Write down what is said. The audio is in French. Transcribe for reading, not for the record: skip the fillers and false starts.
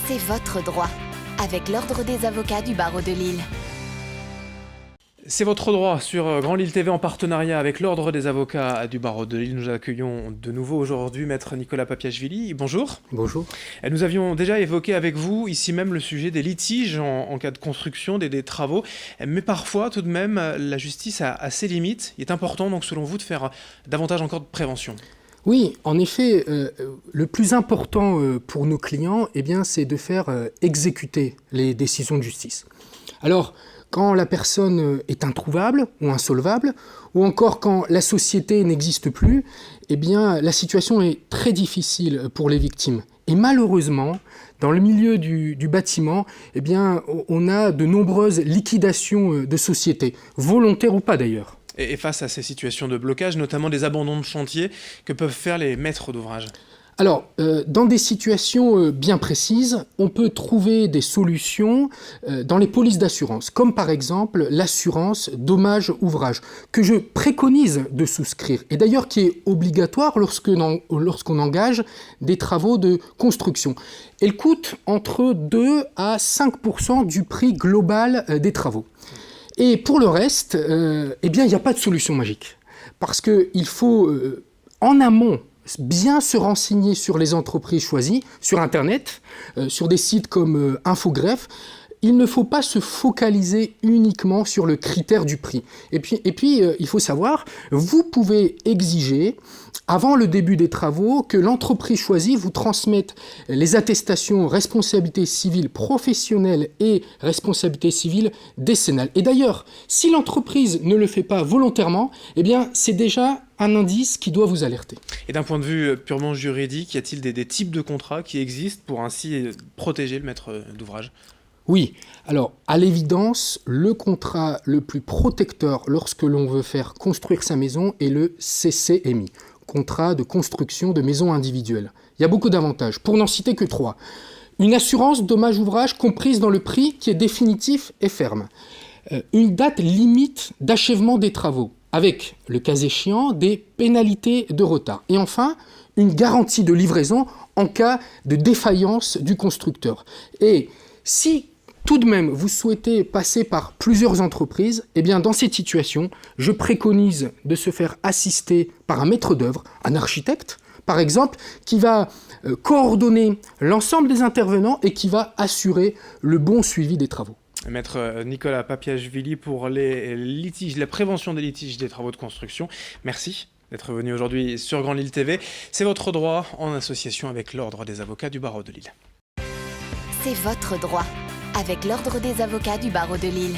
C'est votre droit, avec l'Ordre des avocats du barreau de Lille. C'est votre droit sur Grand Lille TV en partenariat avec l'Ordre des avocats du barreau de Lille. Nous accueillons de nouveau aujourd'hui Maître Nicolas Papiachvili. Bonjour. Bonjour. Nous avions déjà évoqué avec vous ici même le sujet des litiges en cas de construction, des travaux. Mais parfois tout de même la justice a ses limites. Il est important donc selon vous de faire davantage encore de prévention. Oui, en effet, le plus important pour nos clients, c'est de faire exécuter les décisions de justice. Alors, quand la personne est introuvable ou insolvable, ou encore quand la société n'existe plus, la situation est très difficile pour les victimes. Et malheureusement, dans le milieu du bâtiment, on a de nombreuses liquidations de sociétés, volontaires ou pas d'ailleurs. Et face à ces situations de blocage, notamment des abandons de chantier, que peuvent faire les maîtres d'ouvrage ? Alors, dans des situations bien précises, on peut trouver des solutions dans les polices d'assurance, comme par exemple l'assurance dommage-ouvrage, que je préconise de souscrire, et d'ailleurs qui est obligatoire lorsqu'on engage des travaux de construction. Elle coûte entre 2 à 5% du prix global des travaux. Et pour le reste, il n'y a pas de solution magique, parce qu'il faut, en amont, bien se renseigner sur les entreprises choisies, sur Internet, sur des sites comme Infogreffe. Il ne faut pas se focaliser uniquement sur le critère du prix. Et puis, il faut savoir, vous pouvez exiger, avant le début des travaux, que l'entreprise choisie vous transmette les attestations responsabilité civile professionnelle et responsabilité civile décennale. Et d'ailleurs, si l'entreprise ne le fait pas volontairement, c'est déjà un indice qui doit vous alerter. Et d'un point de vue purement juridique, y a-t-il des types de contrats qui existent pour ainsi protéger le maître d'ouvrage ? Oui, alors à l'évidence, le contrat le plus protecteur lorsque l'on veut faire construire sa maison est le CCMI, contrat de construction de maison individuelle. Il y a beaucoup d'avantages, pour n'en citer que 3. Une assurance dommage-ouvrage comprise dans le prix qui est définitif et ferme. Une date limite d'achèvement des travaux, avec, le cas échéant, des pénalités de retard. Et enfin, une garantie de livraison en cas de défaillance du constructeur. Et si tout de même vous souhaitez passer par plusieurs entreprises, dans cette situation, je préconise de se faire assister par un maître d'œuvre, un architecte, par exemple, qui va coordonner l'ensemble des intervenants et qui va assurer le bon suivi des travaux. Maître Nicolas Papiachvili pour les litiges, la prévention des litiges des travaux de construction. Merci d'être venu aujourd'hui sur Grand Lille TV. C'est votre droit en association avec l'Ordre des avocats du barreau de Lille. C'est votre droit, avec l'Ordre des avocats du barreau de Lille.